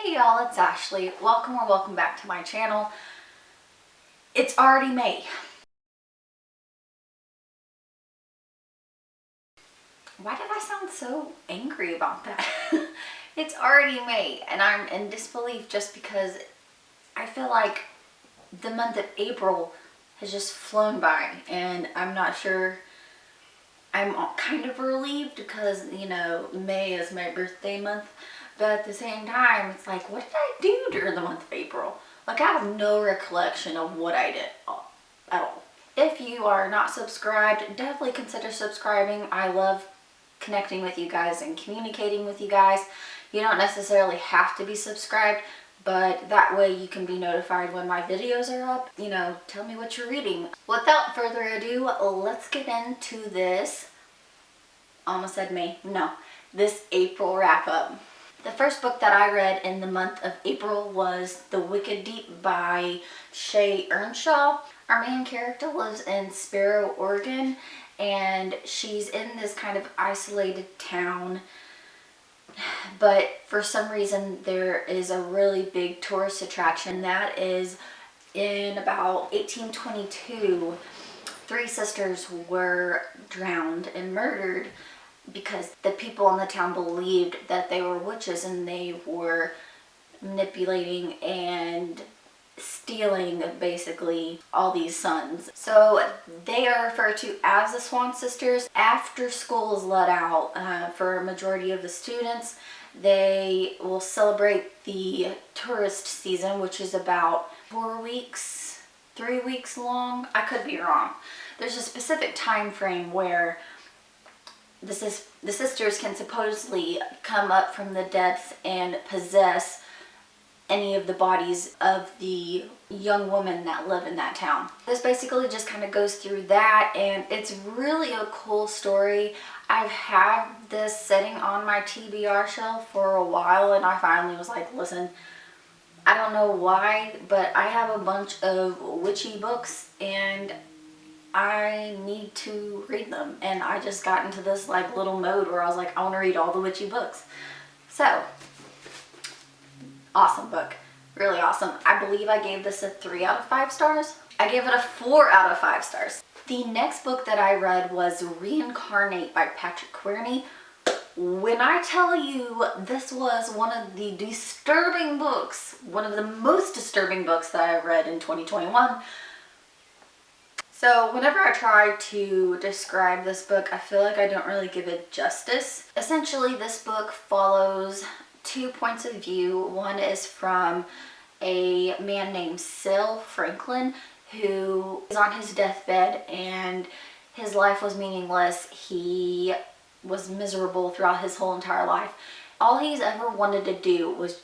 Hey y'all, it's Ashley. Welcome or welcome back to my channel. It's already May. Why did I sound so angry about that? It's already May and I'm in disbelief just because I feel like the month of April has just flown by and I'm not sure. I'm kind of relieved because, you know, May is my birthday month. But at the same time, it's like, what did I do during the month of April? Like, I have no recollection of what I did at all. If you are not subscribed, definitely consider subscribing. I love connecting with you guys and communicating with you guys. You don't necessarily have to be subscribed, but that way you can be notified when my videos are up. You know, tell me what you're reading. Without further ado, let's get into this. Almost said May. No, this April wrap up. The first book that I read in the month of April was The Wicked Deep by Shea Ernshaw. Our main character lives in Sparrow, Oregon, and she's in this kind of isolated town. But for some reason, there is a really big tourist attraction. That is in about 1822, three sisters were drowned and murdered because the people in the town believed that they were witches and they were manipulating and stealing basically all these sons. So they are referred to as the Swan Sisters. After school is let out for a majority of the students, they will celebrate the tourist season, which is about 4 weeks, 3 weeks long. I could be wrong. There's a specific time frame where the sisters can supposedly come up from the depths and possess any of the bodies of the young women that live in that town. This basically just kind of goes through that, and it's really a cool story. I've had this sitting on my TBR shelf for a while, and I finally was like, listen, I don't know why, but I have a bunch of witchy books and I need to read them, and I just got into this like little mode where I was like, I want to read all the witchy books. So awesome book, really awesome. I believe I gave this a 3 out of 5 stars. I gave it a 4 out of 5 stars. The next book that I read was Reincarnate by Courtney. When I tell you this was one of the disturbing books, one of the most disturbing books that I read in 2021. So whenever I try to describe this book, I feel like I don't really give it justice. Essentially, this book follows 2 points of view. One is from a man named Syl Franklin, who is on his deathbed and his life was meaningless. He was miserable throughout his whole entire life. All he's ever wanted to do was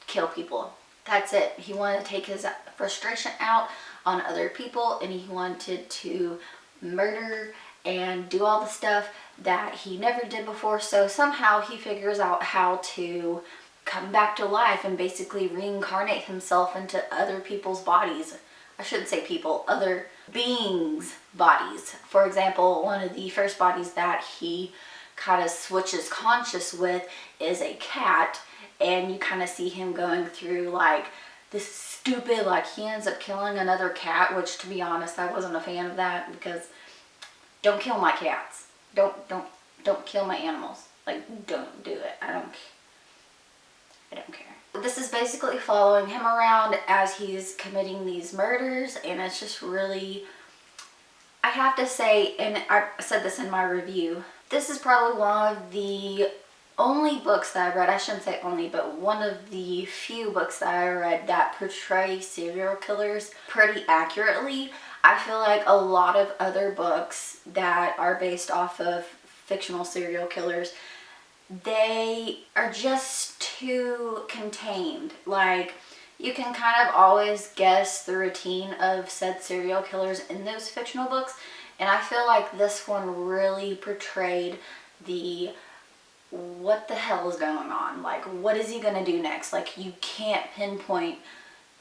kill people. That's it. He wanted to take his frustration out on other people, and he wanted to murder and do all the stuff that he never did before. So somehow he figures out how to come back to life and basically reincarnate himself into other people's bodies. I shouldn't say people, other beings' bodies. For example, one of the first bodies that he kind of switches conscious with is a cat, and you kind of see him going through like this stupid, like he ends up killing another cat, which to be honest, I wasn't a fan of that, because don't kill my cats. Don't kill my animals. Like, don't do it. I don't care. This is basically following him around as he's committing these murders, and it's just really, I have to say, and I said this in my review, this is probably one of the only books that I read, I shouldn't say only, but one of the few books that I read that portray serial killers pretty accurately. I feel like a lot of other books that are based off of fictional serial killers, they are just too contained. Like, you can kind of always guess the routine of said serial killers in those fictional books, and I feel like this one really portrayed the what the hell is going on? Like, what is he gonna do next? Like, you can't pinpoint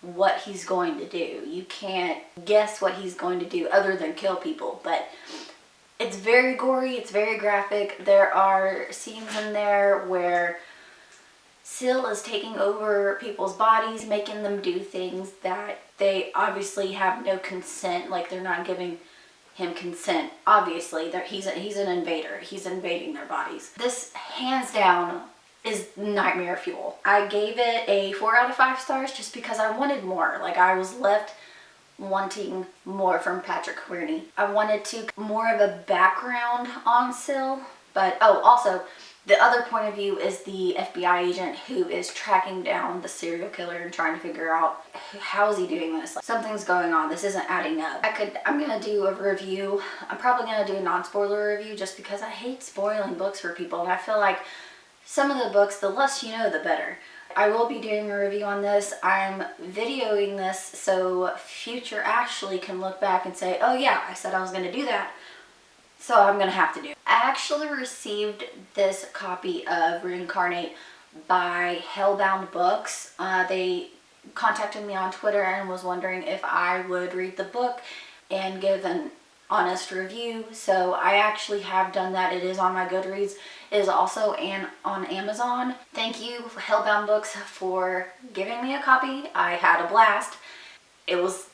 what he's going to do. You can't guess what he's going to do other than kill people. But it's very gory, it's very graphic. There are scenes in there where Sil is taking over people's bodies, making them do things that they obviously have no consent, like they're not giving him consent. Obviously, he's an invader. He's invading their bodies. This, hands down, is nightmare fuel. I gave it a 4 out of 5 stars just because I wanted more. Like, I was left wanting more from Patrick Courtney. I wanted more of a background on Sil, but also the other point of view is the FBI agent who is tracking down the serial killer and trying to figure out how is he doing this. Like, something's going on. This isn't adding up. I'm gonna do a review. I'm probably gonna do a non-spoiler review just because I hate spoiling books for people, and I feel like some of the books, the less you know, the better. I will be doing a review on this. I'm videoing this so future Ashley can look back and say, oh yeah, I said I was gonna do that. So I'm gonna have to do it. I actually received this copy of Reincarnate by Hellbound Books. They contacted me on Twitter and was wondering if I would read the book and give an honest review. So I actually have done that. It is on my Goodreads. It is also on Amazon. Thank you, Hellbound Books, for giving me a copy. I had a blast. It was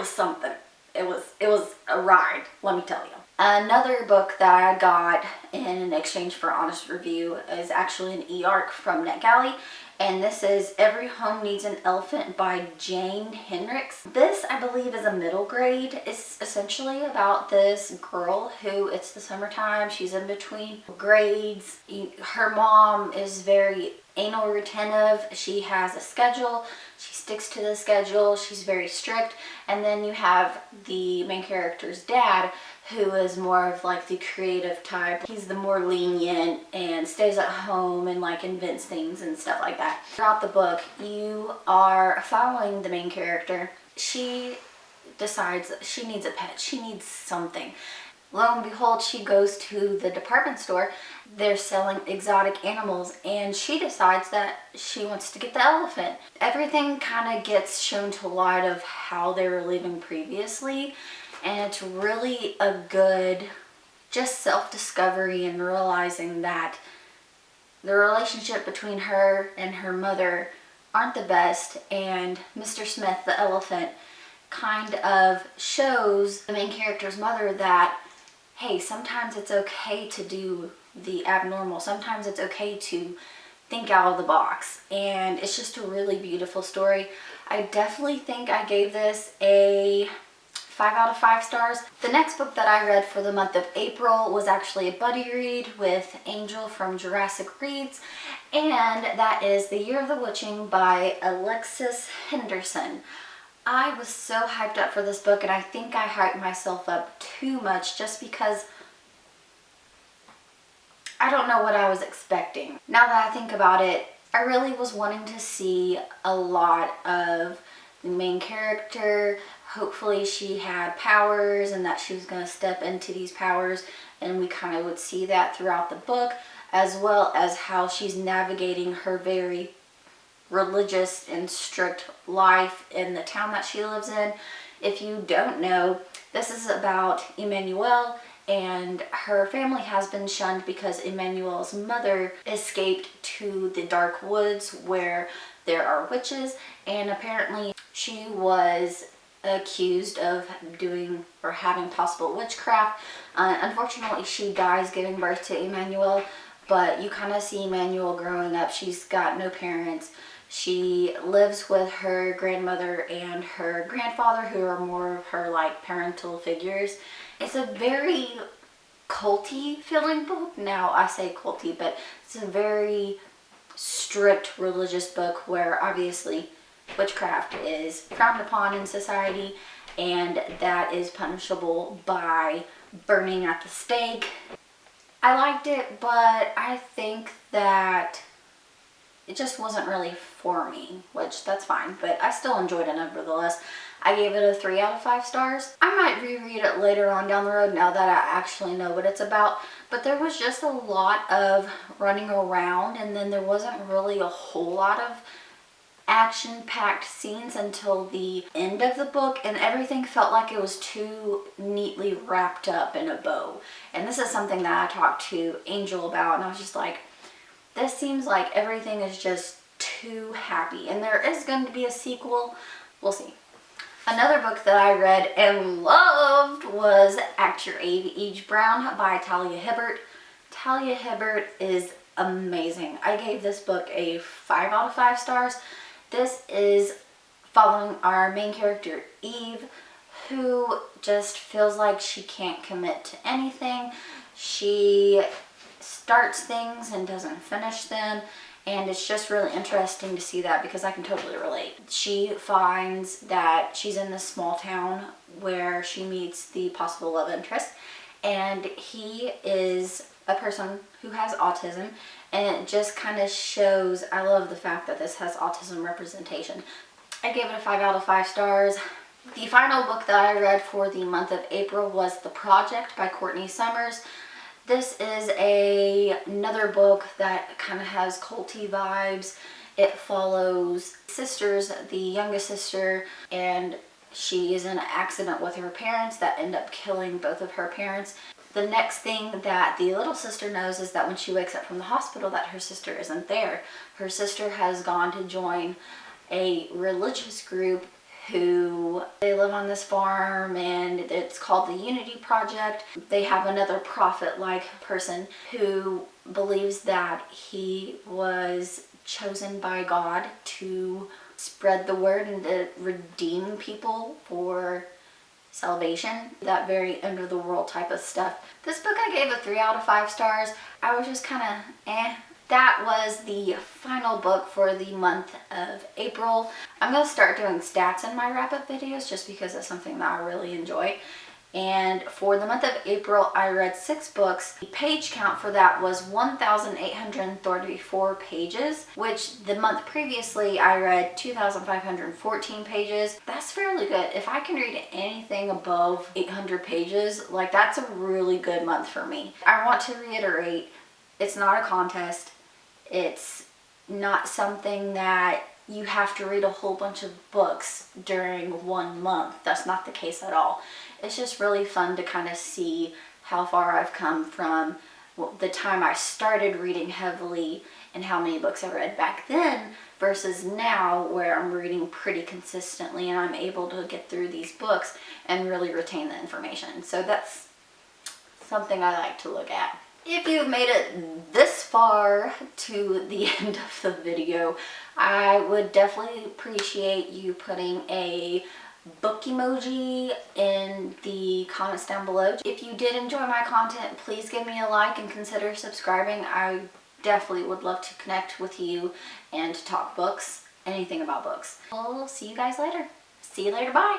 something. It was a ride, let me tell you. Another book that I got in exchange for honest review is actually an e-arc from NetGalley, and this is Every Home Needs an Elephant by Jane Heinrichs. This, I believe, is a middle grade. It's essentially about this girl who, it's the summertime, she's in between grades. Her mom is very anal retentive. She has a schedule. She sticks to the schedule. She's very strict. And then you have the main character's dad, who is more of like the creative type. He's the more lenient and stays at home and like invents things and stuff like that. Throughout the book, you are following the main character. She decides that she needs a pet. She needs something. Lo and behold, she goes to the department store. They're selling exotic animals, and she decides that she wants to get the elephant. Everything kind of gets shown to light of how they were living previously, and it's really a good just self-discovery and realizing that the relationship between her and her mother aren't the best, and Mr. Smith, the elephant, kind of shows the main character's mother that, hey, sometimes it's okay to do the abnormal. Sometimes it's okay to think out of the box. And it's just a really beautiful story. I definitely think I gave this a 5 out of 5 stars. The next book that I read for the month of April was actually a buddy read with Angel from Jurassic Reads, and that is The Year of the Witching by Alexis Henderson. I was so hyped up for this book, and I think I hyped myself up too much just because I don't know what I was expecting. Now that I think about it, I really was wanting to see a lot of the main character. Hopefully she had powers and that she was going to step into these powers, and we kind of would see that throughout the book, as well as how she's navigating her very religious and strict life in the town that she lives in. If you don't know, this is about Emmanuel, and her family has been shunned because Emmanuel's mother escaped to the dark woods where there are witches, and apparently she was accused of doing or having possible witchcraft. Unfortunately, she dies giving birth to Emmanuel, but you kind of see Emmanuel growing up. She's got no parents. She lives with her grandmother and her grandfather, who are more of her like parental figures. It's a very culty feeling book. Now I say culty, but it's a very strict religious book where obviously witchcraft is frowned upon in society, and that is punishable by burning at the stake. I liked it, but I think that it just wasn't really for me, which that's fine, but I still enjoyed it nevertheless. I gave it a 3 out of 5 stars. I might reread it later on down the road now that I actually know what it's about, but there was just a lot of running around, and then there wasn't really a whole lot of action-packed scenes until the end of the book, and everything felt like it was too neatly wrapped up in a bow. And this is something that I talked to Angel about, and I was just like, This seems like everything is just too happy, and there is going to be a sequel. We'll see. Another book that I read and loved was At Your Age Brown by Talia Hibbert. Talia Hibbert is amazing. I gave this book a 5 out of 5 stars. This is following our main character, Eve, who just feels like she can't commit to anything. She starts things and doesn't finish them, and it's just really interesting to see that because I can totally relate. She finds that she's in this small town where she meets the possible love interest, and he is a person who has autism, and it just kind of shows. I love the fact that this has autism representation. I gave it a 5 out of 5 stars. The final book that I read for the month of April was The Project by Courtney. This is another book that kind of has culty vibes. It follows sisters, the youngest sister, and she is in an accident with her parents that end up killing both of her parents. The next thing that the little sister knows is that when she wakes up from the hospital that her sister isn't there. Her sister has gone to join a religious group who they live on this farm, and it's called the Unity Project. They have another prophet-like person who believes that he was chosen by God to spread the word and to redeem people for salvation, that very end of the world type of stuff. This book I gave a 3 out of 5 stars. I was just kind of That was the final book for the month of April. I'm going to start doing stats in my wrap-up videos just because it's something that I really enjoy. And for the month of April, I read 6 books. The page count for that was 1,834 pages, which the month previously I read 2,514 pages. That's fairly good. If I can read anything above 800 pages, like that's a really good month for me. I want to reiterate, it's not a contest. It's not something that you have to read a whole bunch of books during one month. That's not the case at all. It's just really fun to kind of see how far I've come from the time I started reading heavily and how many books I read back then versus now where I'm reading pretty consistently and I'm able to get through these books and really retain the information. So that's something I like to look at. If you've made it this far to the end of the video, I would definitely appreciate you putting a book emoji in the comments down below. If you did enjoy my content, please give me a like and consider subscribing. I definitely would love to connect with you and to talk books, anything about books. We'll see you guys later. See you later, bye.